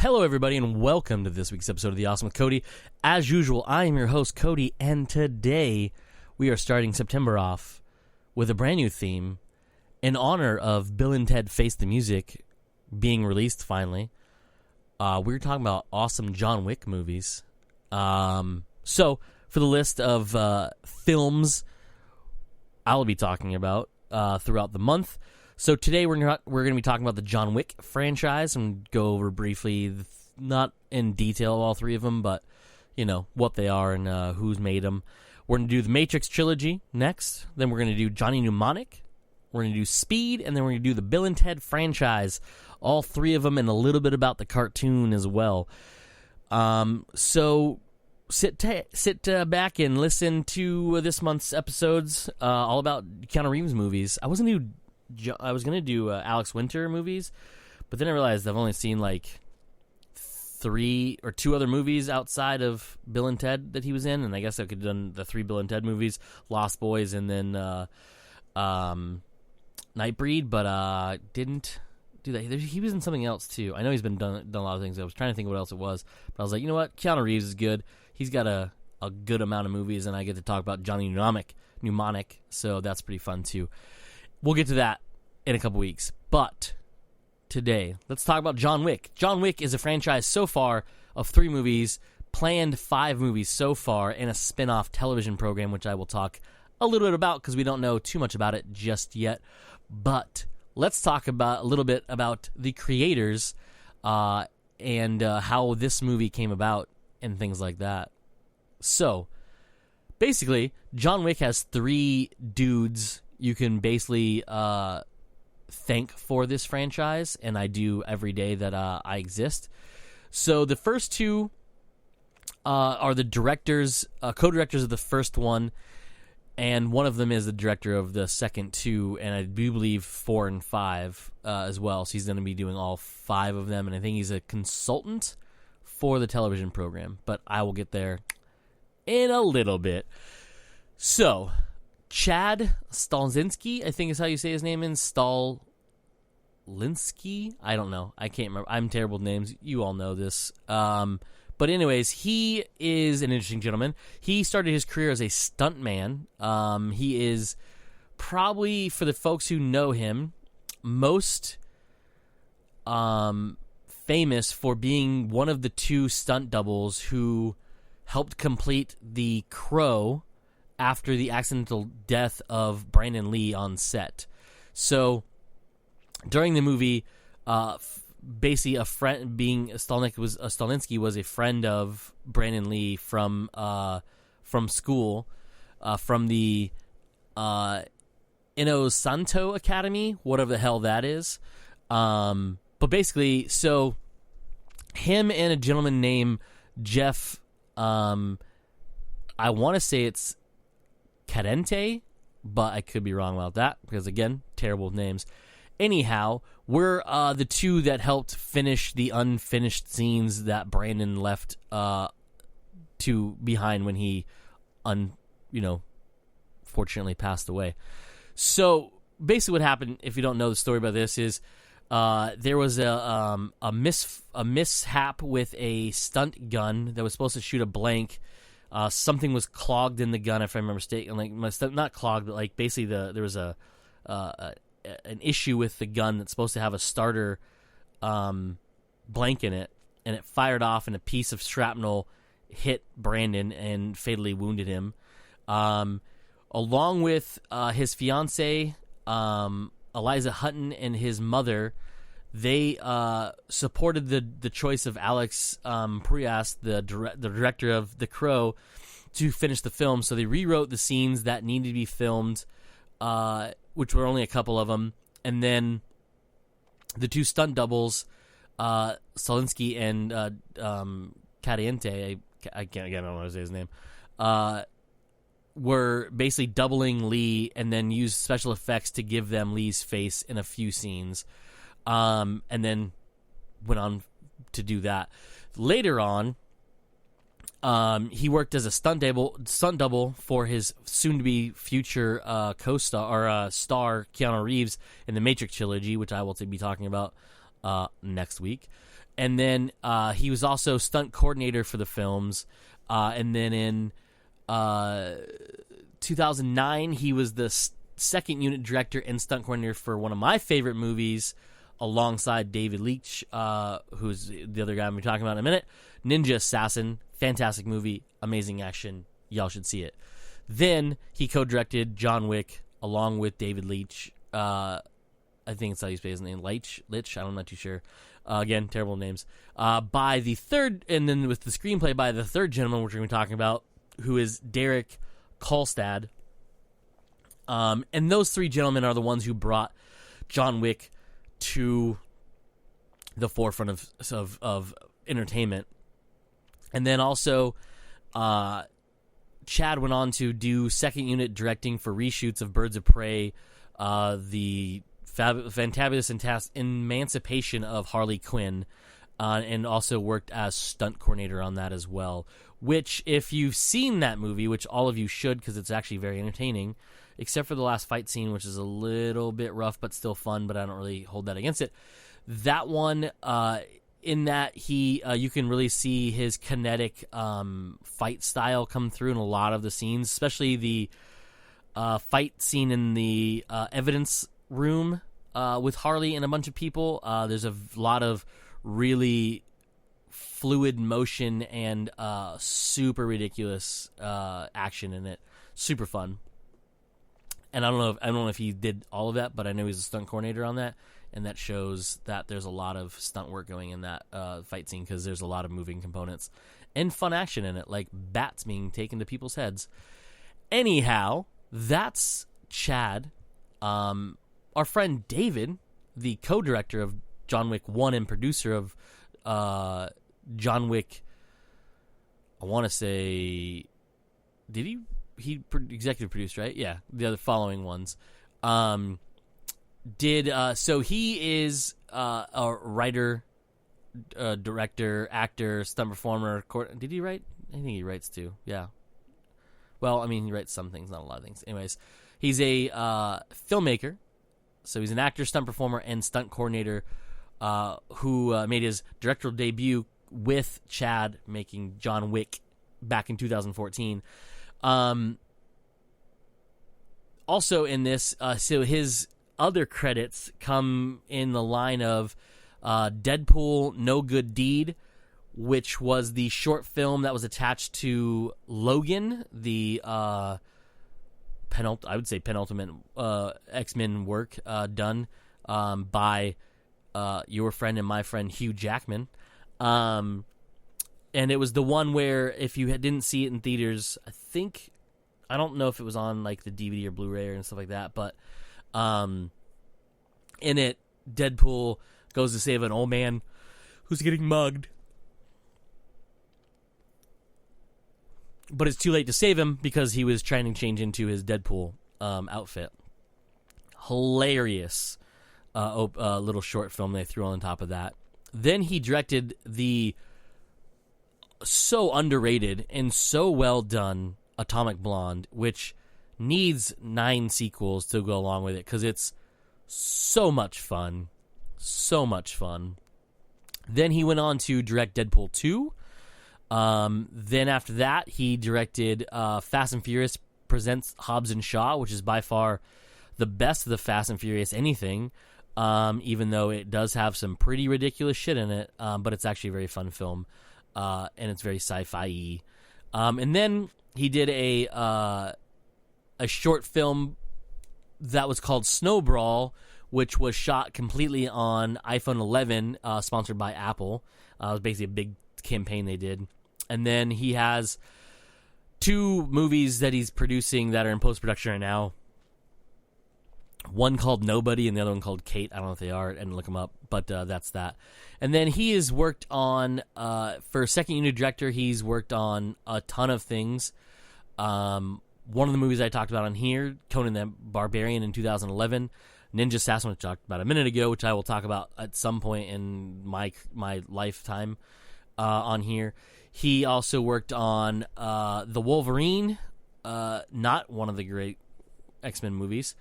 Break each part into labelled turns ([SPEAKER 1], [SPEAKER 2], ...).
[SPEAKER 1] Hello, everybody, and welcome to this week's episode of The Awesome with Cody. As usual, I am your host, Cody, and today we are starting September off with a brand new theme in honor of Bill and Ted Face the Music being released finally. We're talking about awesome John Wick movies. So, for the list of films I'll be talking about throughout the month. So today we're going to be talking about the John Wick franchise and go over briefly, not in detail all three of them, but you know what they are and who's made them. We're going to do the Matrix trilogy next. Then we're going to do Johnny Mnemonic. We're going to do Speed, and then we're going to do the Bill and Ted franchise. All three of them, and a little bit about the cartoon as well. So sit back and listen to this month's episodes, all about Keanu Reeves movies. I was going to do Alex Winter movies, but then I realized I've only seen like 3 or 2 other movies outside of Bill and Ted that he was in, and I guess I could have done the 3 Bill and Ted movies, Lost Boys, and then Nightbreed, but didn't do that. He was in something else too. I know he's been done a lot of things. I was trying to think of what else it was, but I was like, you know what? Keanu Reeves is good. He's got a good amount of movies, and I get to talk about Johnny Mnemonic, so that's pretty fun too. We'll get to that in a couple weeks. But today, let's talk about John Wick. John Wick is a franchise so far of 3 movies, planned 5 movies so far, and a spin-off television program, which I will talk a little bit about because we don't know too much about it just yet. But let's talk about a little bit about the creators and how this movie came about and things like that. So, basically, John Wick has 3 dudes you can basically thank for this franchise, and I do every day that I exist. So the first 2 are the directors, co-directors of the first one, and one of them is the director of the second 2, and I do believe 4 and 5 as well. So he's going to be doing all 5 of them, and I think he's a consultant for the television program, but I will get there in a little bit. So Chad Stahelski, I think is how you say his name, in Stahelski? I don't know. I can't remember. I'm terrible with names. You all know this. But anyways, he is an interesting gentleman. He started his career as a stuntman. He is probably, for the folks who know him, most famous for being one of the 2 stunt doubles who helped complete the Crow after the accidental death of Brandon Lee on set. So during the movie, basically a friend, being Stahelski was a friend of Brandon Lee from school, from the Inosanto Academy, whatever the hell that is. But basically, so him and a gentleman named Jeff, I want to say it's Cadente, but I could be wrong about that because, again, terrible with names. Anyhow, we're the 2 that helped finish the unfinished scenes that Brandon left behind when he, fortunately passed away. So basically, what happened, if you don't know the story about this, is there was a mishap with a stunt gun that was supposed to shoot a blank. Something was clogged in the gun, if I remember mistaken. Like, not clogged, but like basically there was an issue with the gun that's supposed to have a starter blank in it, and it fired off, and a piece of shrapnel hit Brandon and fatally wounded him. Along with his fiancée, Eliza Hutton, and his mother, they supported the choice of Alex Proyas, the director of The Crow, to finish the film. So they rewrote the scenes that needed to be filmed, which were only a couple of them, and then the 2 stunt doubles, Stahelski and Cadiente, I don't know how to say his name, were basically doubling Lee, and then used special effects to give them Lee's face in a few scenes. And then went on to do that. Later on, he worked as a stunt double for his soon-to-be future co-star or star Keanu Reeves in the Matrix trilogy, which I will be talking about next week. And then he was also stunt coordinator for the films. And then in 2009, he was the second unit director and stunt coordinator for one of my favorite movies, alongside David Leitch, who's the other guy I'm going to be talking about in a minute. Ninja Assassin, fantastic movie, amazing action. Y'all should see it. Then he co-directed John Wick along with David Leitch. I think it's how you say his name, Leitch. I'm not too sure. Again, terrible names. By the third, and then with the screenplay by the third gentleman, which we're going to be talking about, who is Derek Kolstad. And those three gentlemen are the ones who brought John Wick to the forefront of entertainment. And then also, Chad went on to do second unit directing for reshoots of Birds of Prey, the fantabulous emancipation of Harley Quinn, and also worked as stunt coordinator on that as well. Which, if you've seen that movie, which all of you should because it's actually very entertaining, except for the last fight scene, which is a little bit rough but still fun, but I don't really hold that against it. That one, in that you can really see his kinetic fight style come through in a lot of the scenes, especially the fight scene in the evidence room with Harley and a bunch of people. There's a lot of really fluid motion and super ridiculous action in it. Super fun. And I don't know if he did all of that, but I know he's a stunt coordinator on that, and that shows that there's a lot of stunt work going in that fight scene because there's a lot of moving components and fun action in it, like bats being taken to people's heads. Anyhow, that's Chad. Our friend David, the co-director of John Wick 1 and producer of John Wick, I want to say, did he executive produced, right? Yeah, the other following ones. So he is a writer, director, actor, stunt performer. Did he write? I think he writes too. Yeah. Well, I mean, he writes some things, not a lot of things. Anyways, he's a filmmaker. So he's an actor, stunt performer, and stunt coordinator who made his directorial debut with Chad making John Wick back in 2014. Also in this, so his other credits come in the line of Deadpool No Good Deed, which was the short film that was attached to Logan, the penultimate X-Men work done by your friend and my friend Hugh Jackman. And it was the one where, if you didn't see it in theaters, I don't know if it was on like the DVD or Blu-ray and stuff like that, but in it, Deadpool goes to save an old man who's getting mugged. But it's too late to save him because he was trying to change into his Deadpool outfit. Hilarious little short film they threw on top of that. Then he directed the so underrated and so well done Atomic Blonde, which needs 9 sequels to go along with it because it's so much fun. So much fun. Then he went on to direct Deadpool 2. Then after that, he directed Fast and Furious Presents Hobbs and Shaw, which is by far the best of the Fast and Furious anything, even though it does have some pretty ridiculous shit in it, but it's actually a very fun film, and it's very sci-fi-y. And then he did a short film that was called Snowbrawl, which was shot completely on iPhone 11, sponsored by Apple. It was basically a big campaign they did. And then he has 2 movies that he's producing that are in post-production right now. One called Nobody and the other one called Kate. I don't know if they are. I didn't look them up, but that's that. And then he has worked on, for second unit director, he's worked on a ton of things. One of the movies I talked about on here, Conan the Barbarian in 2011, Ninja Assassin, which I talked about a minute ago, which I will talk about at some point in my lifetime on here. He also worked on The Wolverine, not one of the great X-Men movies.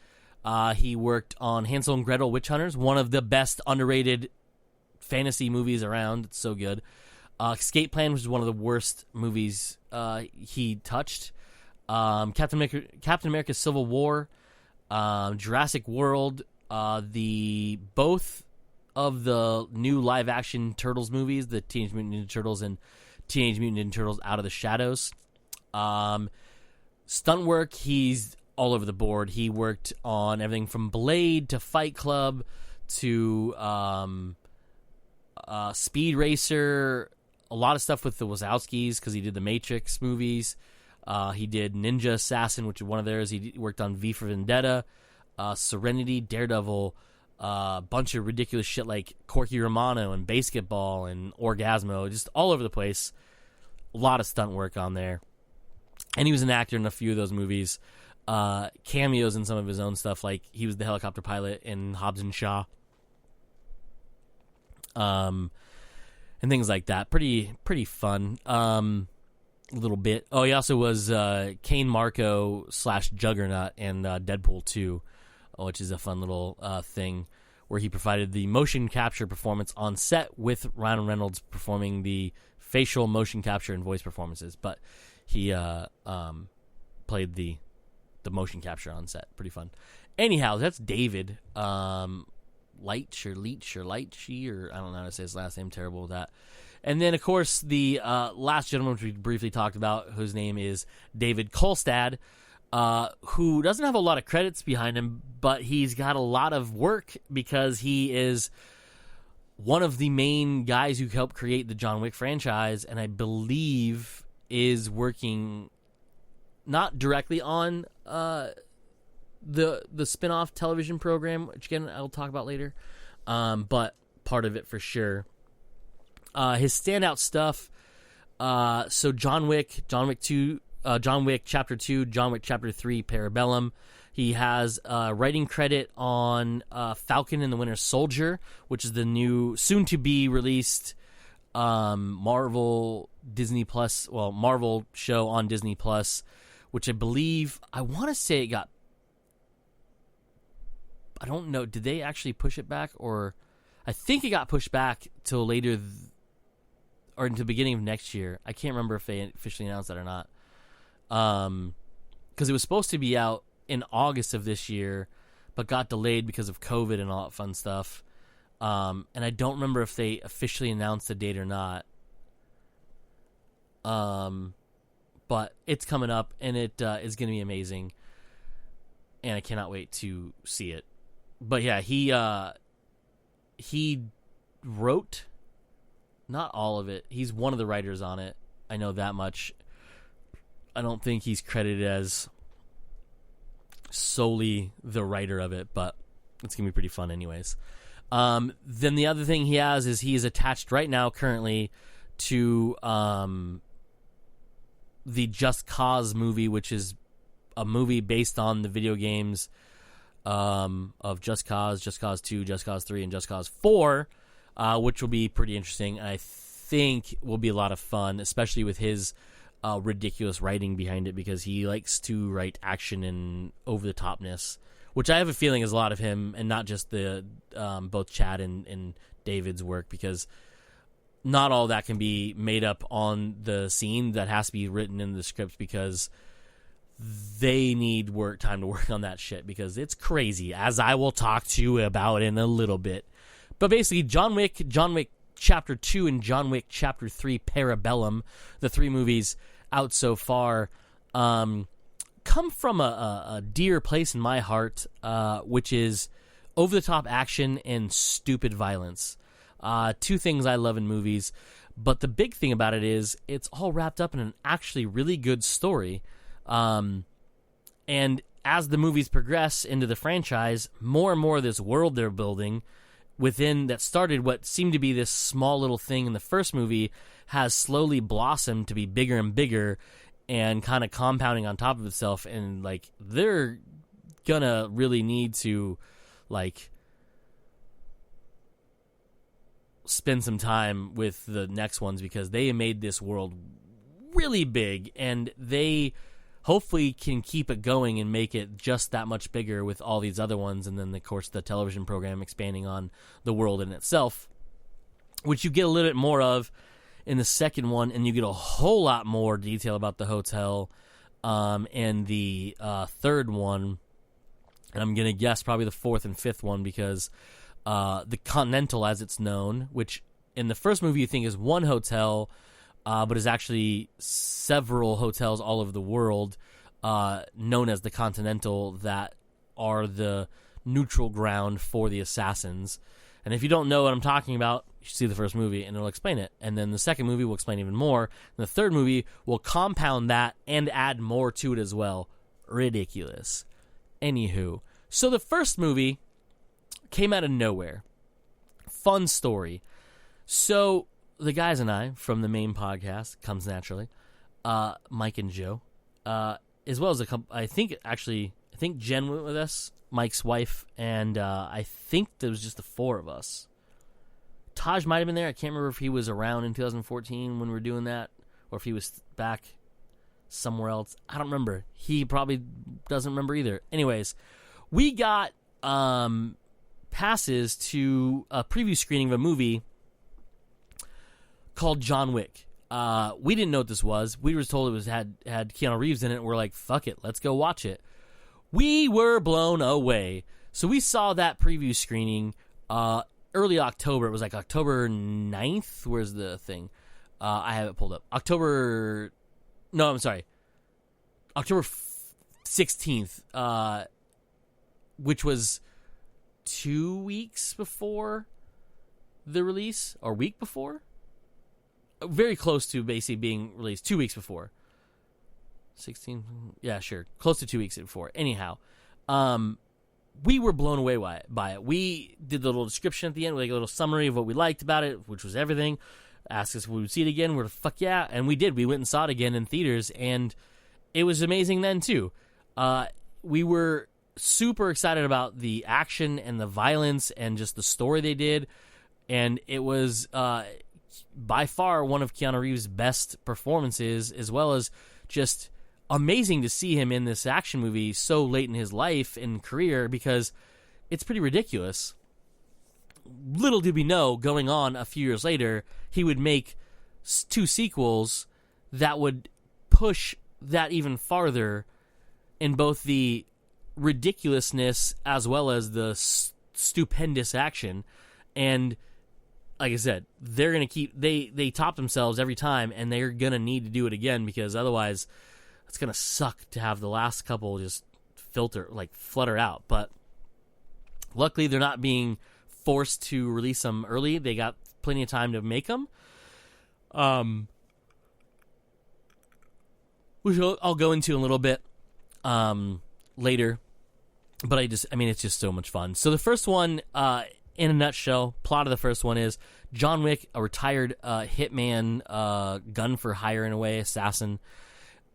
[SPEAKER 1] He worked on Hansel and Gretel Witch Hunters, one of the best underrated fantasy movies around. It's so good. Escape Plan, which is one of the worst movies he touched. Captain America Civil War, Jurassic World, both of the new live action Turtles movies, the Teenage Mutant Ninja Turtles and Teenage Mutant Ninja Turtles Out of the Shadows. Stunt work, he's all over the board. He worked on everything from Blade to Fight Club to Speed Racer, a lot of stuff with the Wazowskis because he did the Matrix movies. He did Ninja Assassin, which is one of theirs. He worked on V for Vendetta, Serenity, Daredevil, a bunch of ridiculous shit like Corky Romano and Basketball and Orgasmo, just all over the place. A lot of stunt work on there. And he was an actor in a few of those movies. Cameos in some of his own stuff, like he was the helicopter pilot in Hobbs and Shaw. And things like that. Pretty fun. A little bit. Oh, he also was Kane Marco / Juggernaut and Deadpool 2, which is a fun little thing where he provided the motion capture performance on set with Ryan Reynolds performing the facial motion capture and voice performances. But he played the motion capture on set. Pretty fun. Anyhow, that's David Leitch, or I don't know how to say his last name. Terrible with that. And then, of course, the last gentleman, which we briefly talked about, whose name is David Kolstad, who doesn't have a lot of credits behind him, but he's got a lot of work because he is one of the main guys who helped create the John Wick franchise, and I believe is working not directly on the spin-off television program, which again I'll talk about later, but part of it for sure. His standout stuff, so John Wick 2, John Wick Chapter 2, John Wick Chapter 3, Parabellum. He has writing credit on Falcon and the Winter Soldier, which is the new, soon-to-be released Marvel show on Disney Plus, which I believe, I want to say it got, I don't know, did they actually push it back, or I think it got pushed back till later or into the beginning of next year. I can't remember if they officially announced that or not. Because it was supposed to be out in August of this year, but got delayed because of COVID and all that fun stuff. And I don't remember if they officially announced the date or not. But it's coming up, and it is going to be amazing. And I cannot wait to see it. But yeah, he wrote... not all of it. He's one of the writers on it. I know that much. I don't think he's credited as solely the writer of it, but it's going to be pretty fun anyways. Then the other thing he has is he is attached right now currently to the Just Cause movie, which is a movie based on the video games of Just Cause 2, Just Cause 3, and Just Cause 4, which will be pretty interesting. And I think will be a lot of fun, especially with his ridiculous writing behind it, because he likes to write action and over-the-topness, which I have a feeling is a lot of him, and not just the both Chad and David's work, because not all that can be made up on the scene. That has to be written in the script, because they need time to work on that shit, because it's crazy, as I will talk to you about in a little bit. But basically, John Wick Chapter 2 and John Wick Chapter 3 Parabellum, the three movies out so far, come from a dear place in my heart, which is over-the-top action and stupid violence. Two things I love in movies, but the big thing about it is it's all wrapped up in an actually really good story. And as the movies progress into the franchise, more and more of this world they're building within that started what seemed to be this small little thing in the first movie has slowly blossomed to be bigger and bigger and kind of compounding on top of itself. And like, they're gonna really need to like spend some time with the next ones, because they made this world really big, and they hopefully can keep it going and make it just that much bigger with all these other ones. And then, of course, the television program expanding on the world in itself. which you get a little bit more of in the second one, and you get a whole lot more detail about the hotel in the third one, and I'm going to guess probably the fourth and fifth one, because the Continental, as it's known, which in the first movie you think is one hotel, but is actually several hotels all over the world, known as the Continental, that are the neutral ground for the assassins. And if you don't know what I'm talking about, you should see the first movie and it'll explain it. And then the second movie will explain even more. And the third movie will compound that and add more to it as well. Ridiculous. Anywho, so the first movie came out of nowhere. Fun story. So the guys and I from the main podcast, Comes Naturally, Mike and Joe, as well as a couple, I think Jen went with us, Mike's wife, and I think there was just the four of us. Taj might have been there. I can't remember if he was around in 2014 when we were doing that, or if he was back somewhere else. I don't remember. He probably doesn't remember either. Anyways, we got passes to a preview screening of a movie called John Wick. We didn't know what this was. We were told it had Keanu Reeves in it. We're like, fuck it, let's go watch it. We were blown away. So we saw that preview screening early October. It was like October 9th. Where's the thing? I have it pulled up. October 16th, which was 2 weeks before the release, or week before? Very close to basically being released. 2 weeks before. 16? Yeah, sure. Close to 2 weeks before. Anyhow, we were blown away by it. We did the little description at the end, like a little summary of what we liked about it, which was everything. Asked us if we would see it again. We're like, fuck yeah. And we did. We went and saw it again in theaters, and it was amazing then, too. We were super excited about the action and the violence and just the story they did, and it was by far one of Keanu Reeves' best performances, as well as just amazing to see him in this action movie so late in his life and career, because it's pretty ridiculous. Little did we know, going on a few years later, he would make 2 sequels that would push that even farther in both the ridiculousness as well as the stupendous action. And like I said, they're going to keep, they top themselves every time, and they're going to need to do it again, because otherwise it's going to suck to have the last couple just flutter out. But luckily they're not being forced to release them early. They got plenty of time to make them. Which I'll go into in a little bit later. But it's just so much fun. So the first one, in a nutshell, plot of the first one is John Wick, a retired hitman, gun for hire in a way, assassin,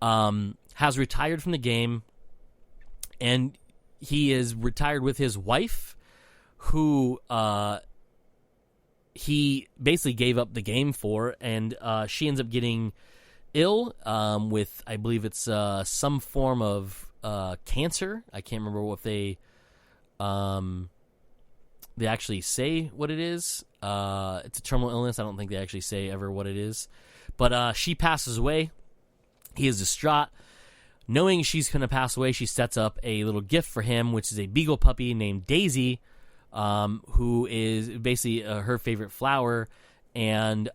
[SPEAKER 1] has retired from the game, and he is retired with his wife, who he basically gave up the game for, and she ends up getting ill with, I believe it's some form of cancer. I can't remember what they actually say what it is. It's a terminal illness. I don't think they actually say ever what it is. But she passes away. He is distraught. Knowing she's going to pass away, she sets up a little gift for him, which is a beagle puppy named Daisy, who is basically her favorite flower, and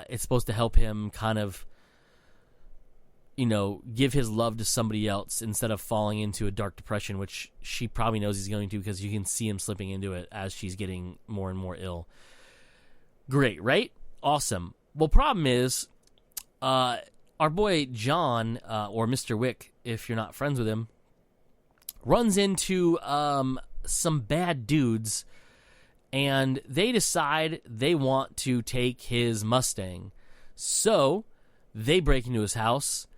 [SPEAKER 1] it's supposed to help him kind of, give his love to somebody else instead of falling into a dark depression, which she probably knows he's going to, because you can see him slipping into it as she's getting more and more ill. Great, right? Awesome. Well, problem is, our boy John, or Mr. Wick, if you're not friends with him, runs into some bad dudes, and they decide they want to take his Mustang. So they break into his house,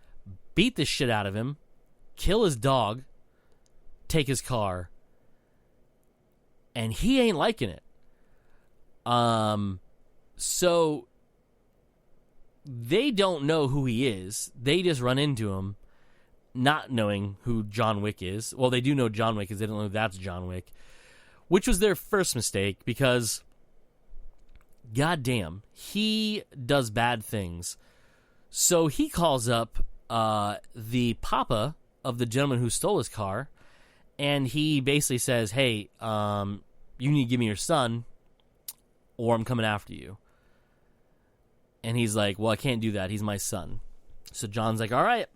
[SPEAKER 1] beat the shit out of him, kill his dog, take his car, and he ain't liking it. So they don't know who he is. They just run into him, not knowing who John Wick is. Well, they do know John Wick, because they don't know that's John Wick, which was their first mistake, because goddamn, he does bad things. So he calls up the papa of the gentleman who stole his car, and he basically says, hey, you need to give me your son, or I'm coming after you. And he's like, well, I can't do that. He's my son. So John's like, all right,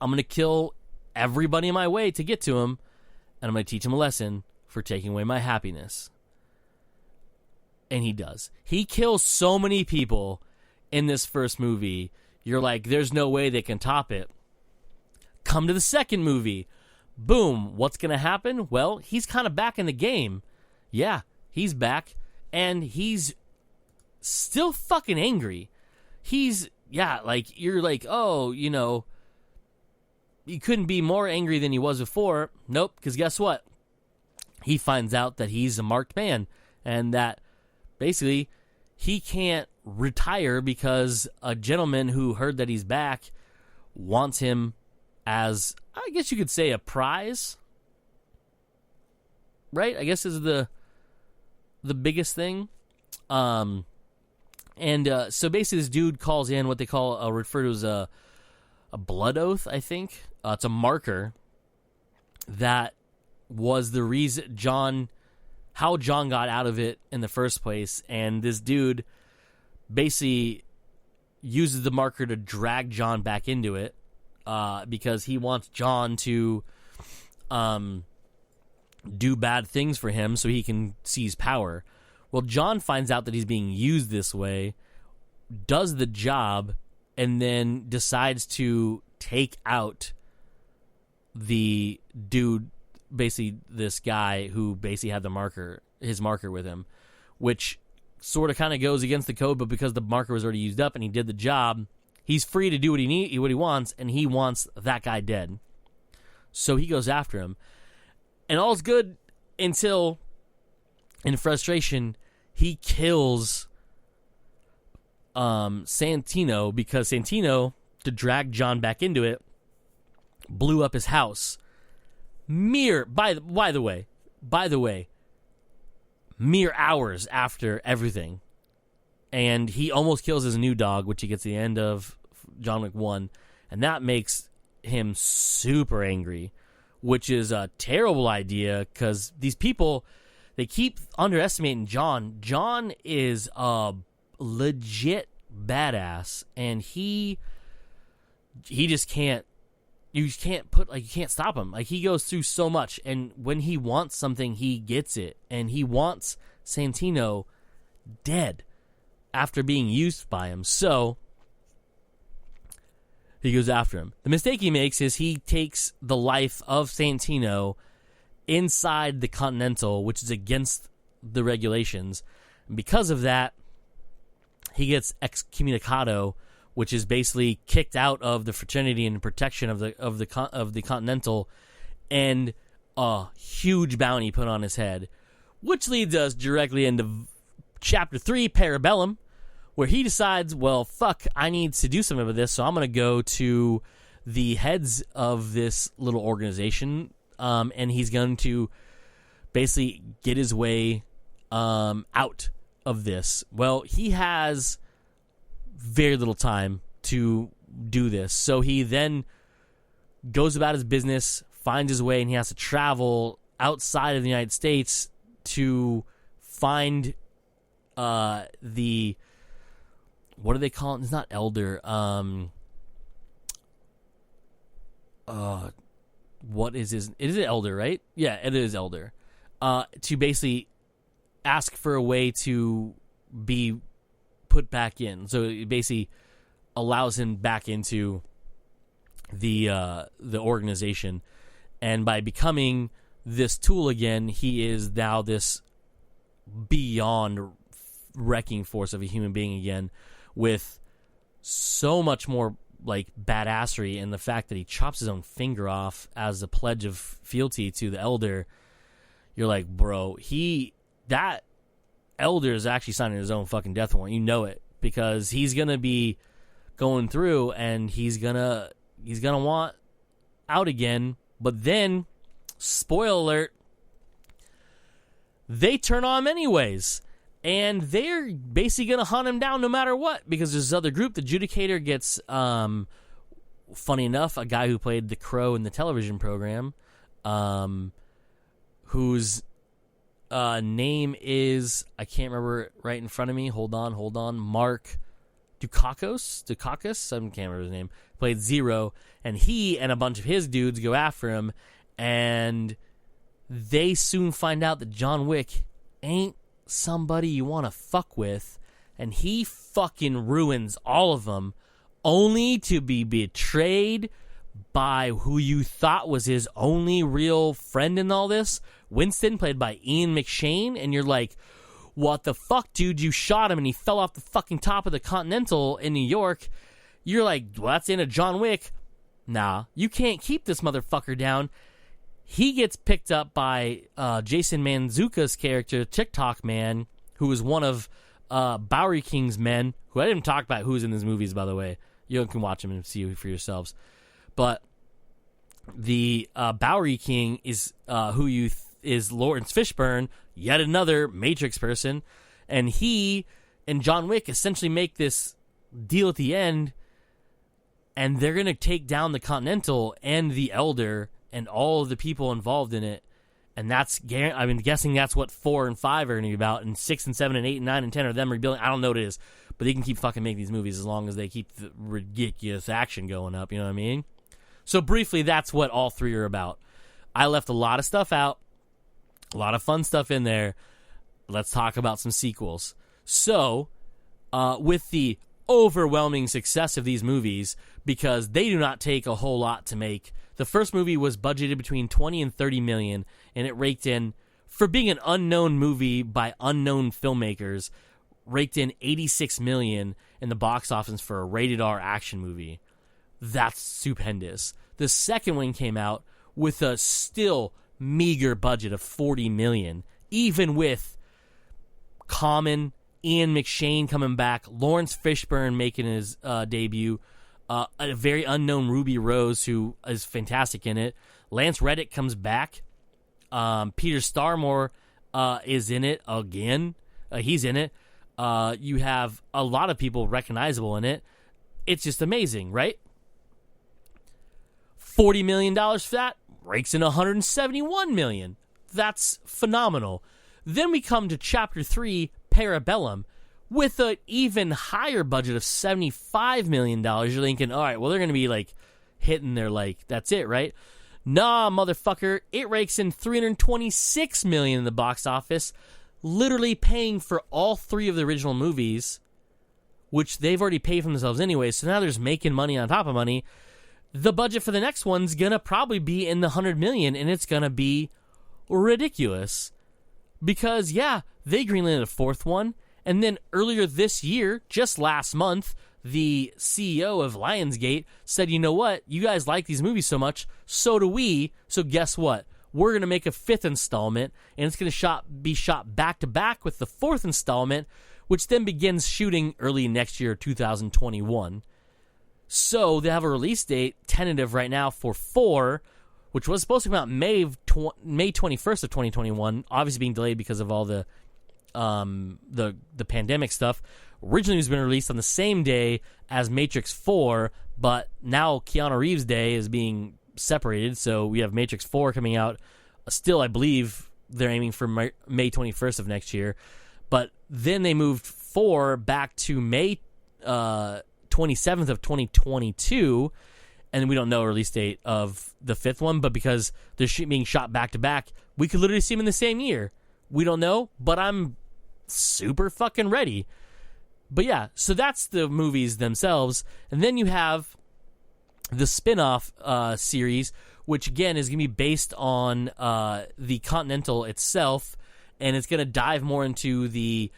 [SPEAKER 1] I'm going to kill everybody in my way to get to him, and I'm going to teach him a lesson for taking away my happiness. And he does. He kills so many people in this first movie. You're like, there's no way they can top it. Come to the second movie. Boom. What's going to happen? Well, he's kind of back in the game. Yeah, he's back. And he's still fucking angry. You're like, oh, he couldn't be more angry than he was before. Nope, because guess what? He finds out that he's a marked man, and that basically he can't retire because a gentleman who heard that he's back wants him as, I guess you could say, a prize. Right? I guess is the biggest thing. So basically this dude calls in what they call, refer to as a blood oath, I think. It's a marker that was the reason how John got out of it in the first place. And this dude basically uses the marker to drag John back into it, because he wants John to do bad things for him so he can seize power. Well, John finds out that he's being used this way, does the job, and then decides to take out the dude, basically this guy who basically had his marker with him, which sort of kind of goes against the code, but because the marker was already used up and he did the job, he's free to do what he wants, and he wants that guy dead. So he goes after him. And all's good until, in frustration, he kills Santino, because Santino, to drag John back into it, blew up his house. By the way, mere hours after everything. And he almost kills his new dog, which he gets at the end of John Wick 1, and that makes him super angry, which is a terrible idea, because these people, they keep underestimating John. John is a legit badass, and he just can't, you can't stop him. Like, he goes through so much, and when he wants something, he gets it, and he wants Santino dead after being used by him. So he goes after him. The mistake he makes is he takes the life of Santino inside the Continental, which is against the regulations. And because of that, he gets excommunicado, which is basically kicked out of the fraternity and protection of the Continental, and a huge bounty put on his head, which leads us directly into Chapter 3, Parabellum, where he decides, well, fuck, I need to do something with this, so I'm going to go to the heads of this little organization, and he's going to basically get his way out of this. Well, he has very little time to do this, so he then goes about his business, finds his way, and he has to travel outside of the United States to find the, what do they call it? It's not elder. What is his? It is elder, right? Yeah, it is elder. To basically ask for a way to be put back in. So it basically allows him back into the organization, and by becoming this tool again, he is now this beyond wrecking force of a human being again, with so much more like badassery, and the fact that he chops his own finger off as a pledge of fealty to the elder. You're like, bro, that elder is actually signing his own fucking death warrant. You know it, because he's gonna be going through, and he's gonna want out again. But then, spoiler alert, they turn on him anyways. And they're basically going to hunt him down no matter what, because there's this other group. The Judicator gets, funny enough, a guy who played the Crow in the television program, whose name is, I can't remember it right in front of me. Hold on. Mark Dukakis? I can't remember his name. Played Zero, and he and a bunch of his dudes go after him, and they soon find out that John Wick ain't somebody you want to fuck with, and he fucking ruins all of them, only to be betrayed by who you thought was his only real friend in all this, Winston, played by Ian McShane, and you're like, what the fuck, dude? You shot him and he fell off the fucking top of the Continental in New York. You're like, well, that's the end of John Wick. Nah, you can't keep this motherfucker down. He gets picked up by Jason Mantzoukas' character, TikTok Man, who is one of Bowery King's men, who I didn't talk about who's in these movies, by the way. You can watch them and see for yourselves. But the Bowery King is is Lawrence Fishburne, yet another Matrix person, and he and John Wick essentially make this deal at the end, and they're going to take down the Continental and the Elder and all of the people involved in it. And that's, I'm guessing that's what 4 and 5 are going to be about, and 6 and 7 and 8 and 9 and 10 are them rebuilding. I don't know what it is, but they can keep fucking making these movies as long as they keep the ridiculous action going up, you know what I mean? So briefly, that's what all three are about. I left a lot of stuff out, a lot of fun stuff in there. Let's talk about some sequels. So, with the overwhelming success of these movies, because they do not take a whole lot to make, the first movie was budgeted between 20 and 30 million, and it raked in, for being an unknown movie by unknown filmmakers, raked in 86 million in the box office for a rated R action movie. That's stupendous. The second one came out with a still meager budget of 40 million, even with Common, Ian McShane coming back, Lawrence Fishburne making his debut, a very unknown Ruby Rose, who is fantastic in it. Lance Reddick comes back. Peter Stormare is in it again. He's in it. You have a lot of people recognizable in it. It's just amazing, right? $40 million for that, rakes in $171 million. That's phenomenal. Then we come to Chapter 3, Parabellum, with an even higher budget of $75 million. You're thinking, all right, well, they're going to be, like, hitting their, like, that's it, right? Nah, motherfucker. It rakes in $326 million in the box office, literally paying for all three of the original movies, which they've already paid for themselves anyway, so now they're just making money on top of money. The budget for the next one's going to probably be in the $100 million, and it's going to be ridiculous. Because, yeah, they greenlit a fourth one, and then earlier this year, just last month, the CEO of Lionsgate said, you know what, you guys like these movies so much, so do we, so guess what? We're going to make a fifth installment, and it's going to be shot back-to-back with the fourth installment, which then begins shooting early next year, 2021. So they have a release date, tentative right now, for 4, which was supposed to come out May 21st of 2021, obviously being delayed because of all the pandemic stuff. Originally it was been released on the same day as Matrix 4, but now Keanu Reeves' day is being separated, so we have Matrix 4 coming out. Still, I believe they're aiming for May 21st of next year, but then they moved 4 back to May 27th of 2022, and we don't know a release date of the fifth one, but because they're being shot back-to-back, we could literally see them in the same year. We don't know, but I'm super fucking ready. But yeah, so that's the movies themselves, and then you have the spin-off series, which again is going to be based on the Continental itself, and it's going to dive more into the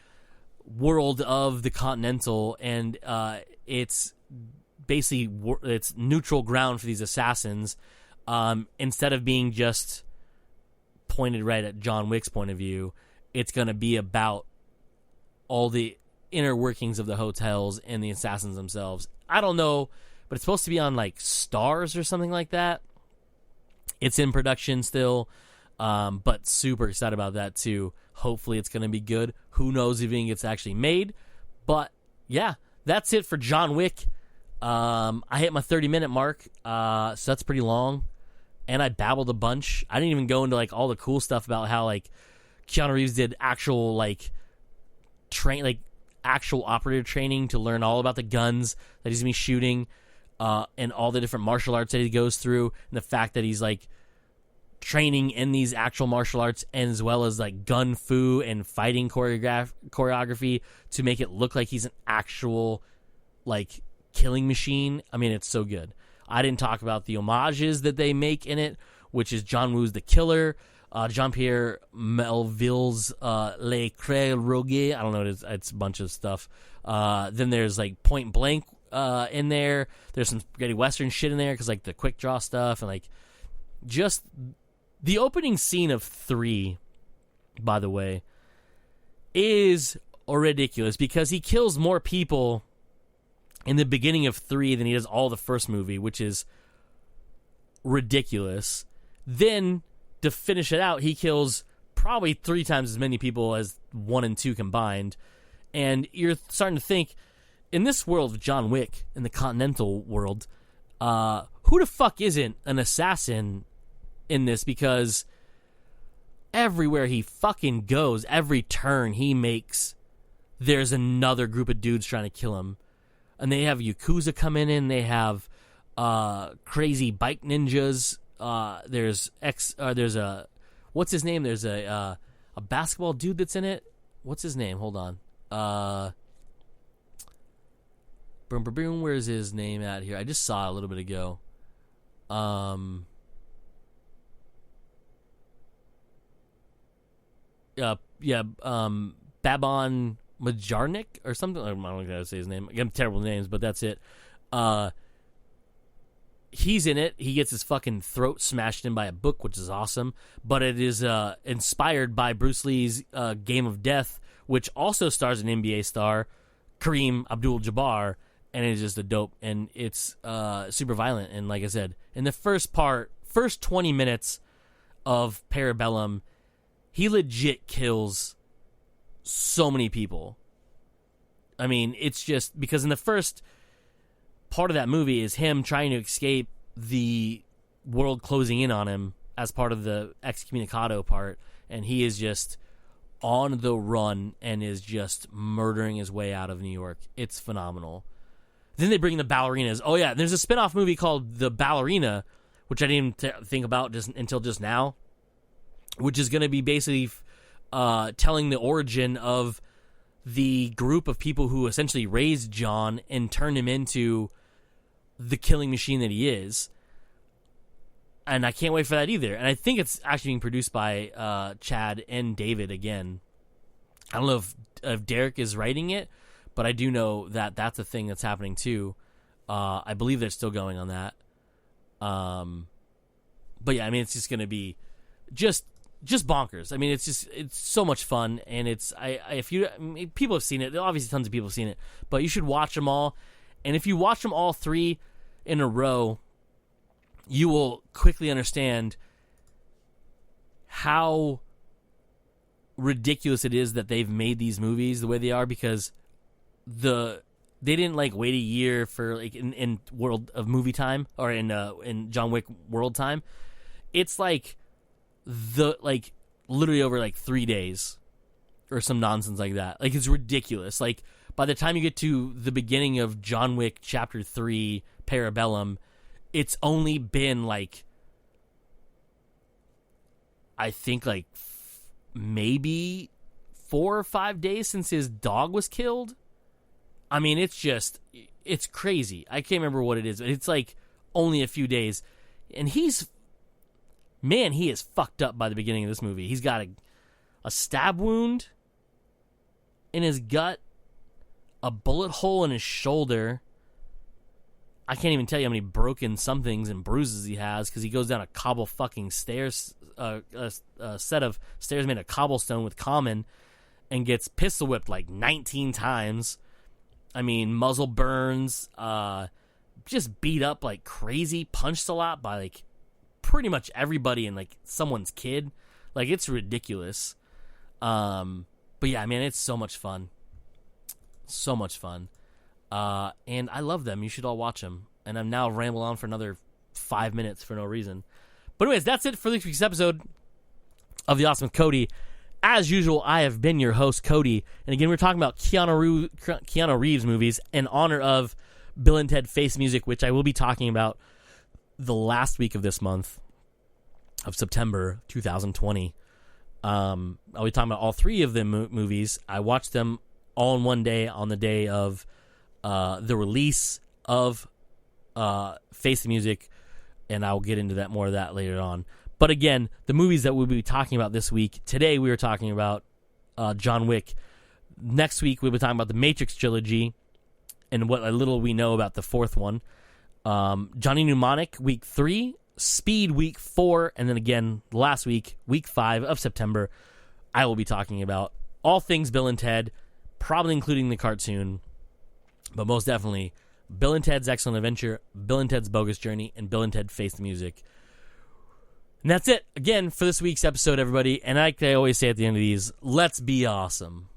[SPEAKER 1] world of the Continental, and it's basically it's neutral ground for these assassins, instead of being just pointed right at John Wick's point of view. It's going to be about all the inner workings of the hotels and the assassins themselves. I don't know, but it's supposed to be on like Stars or something like that. It's in production still. But super excited about that too. Hopefully it's going to be good. Who knows if it gets actually made. But yeah, that's it for John Wick. I hit my 30-minute mark, so that's pretty long. And I babbled a bunch. I didn't even go into like all the cool stuff about how like Keanu Reeves did actual like actual operative training to learn all about the guns that he's gonna be shooting, and all the different martial arts that he goes through, and the fact that he's like training in these actual martial arts, and as well as like gun fu and fighting choreography to make it look like he's an actual like killing machine. I mean, it's so good. I didn't talk about the homages that they make in it, which is John Woo's The Killer, Jean-Pierre Melville's Les Creux Rouges. I don't know, it's a bunch of stuff. Then there's like Point Blank in there. There's some spaghetti western shit in there because like the quick draw stuff, and like just the opening scene of 3, by the way, is ridiculous because he kills more people in the beginning of 3 than he does all the first movie, which is ridiculous. Then, to finish it out, he kills probably 3 times as many people as 1 and 2 combined. And you're starting to think, in this world of John Wick, in the Continental world, who the fuck isn't an assassin in this? Because everywhere he fucking goes, every turn he makes, there's another group of dudes trying to kill him. And they have Yakuza coming in. They have crazy bike ninjas. There's a what's his name? There's a basketball dude that's in it. What's his name? Hold on. Boom, boom, boom. Where's his name at here? I just saw it a little bit ago. Babon Majarnik or something. I don't know how to say his name. I'm terrible names, but that's it. He's in it. He gets his fucking throat smashed in by a book, which is awesome. But it is inspired by Bruce Lee's Game of Death, which also stars an NBA star, Kareem Abdul-Jabbar, and it's just a dope. And it's super violent. And like I said, in the first 20 minutes of Parabellum, he legit kills so many people. I mean, it's just because in the first part of that movie is him trying to escape the world closing in on him as part of the excommunicado part, and he is just on the run and is just murdering his way out of New York. It's phenomenal. Then they bring the ballerinas. Oh yeah, there's a spin-off movie called The Ballerina, which I didn't even think about until just now, which is going to be basically telling the origin of the group of people who essentially raised John and turned him into the killing machine that he is. And I can't wait for that either. And I think it's actually being produced by Chad and David again. I don't know if Derek is writing it, but I do know that that's a thing that's happening too. I believe they're still going on that. But yeah, I mean, it's just going to be just bonkers. I mean, it's so much fun, and people have seen it. Obviously, tons of people have seen it, but you should watch them all. And if you watch them all 3 in a row, you will quickly understand how ridiculous it is that they've made these movies the way they are, because they didn't like wait a year for like in World of Movie time or in John Wick World time. It's like literally over like 3 days or some nonsense like that. Like, it's ridiculous. Like, by the time you get to the beginning of John Wick Chapter 3 Parabellum, it's only been like, I think like maybe 4 or 5 days since his dog was killed. I mean, it's crazy. I can't remember what it is. It's like only a few days. And he is fucked up by the beginning of this movie. He's got a stab wound in his gut, a bullet hole in his shoulder. I can't even tell you how many broken somethings and bruises he has, because he goes down a cobble fucking stairs, a set of stairs made of cobblestone with common, and gets pistol whipped like 19 times. I mean, muzzle burns, just beat up like crazy, punched a lot by like pretty much everybody and like someone's kid. Like, it's ridiculous. But yeah, man, it's so much fun. So much fun. And I love them. You should all watch them. And I'm now rambling on for another 5 minutes for no reason. But anyways, that's it for this week's episode of The Awesome with Cody. As usual, I have been your host, Cody. And again, we're talking about Keanu Reeves movies in honor of Bill and Ted Face Music, which I will be talking about the last week of this month of September 2020. I'll be talking about all three of them movies. I watched them all in one day on the day of the release of Face the Music, and I'll get into that more of that later on. But again, the movies that we'll be talking about this week, today we were talking about John Wick. Next week we'll be talking about the Matrix trilogy and what little we know about the fourth one. Johnny Mnemonic, week 3, Speed, week 4, and then again, last week, week 5 of September, I will be talking about all things Bill and Ted, probably including the cartoon, but most definitely Bill and Ted's Excellent Adventure, Bill and Ted's Bogus Journey, and Bill and Ted Face the Music. And that's it, again, for this week's episode, everybody. And like I always say at the end of these, let's be awesome.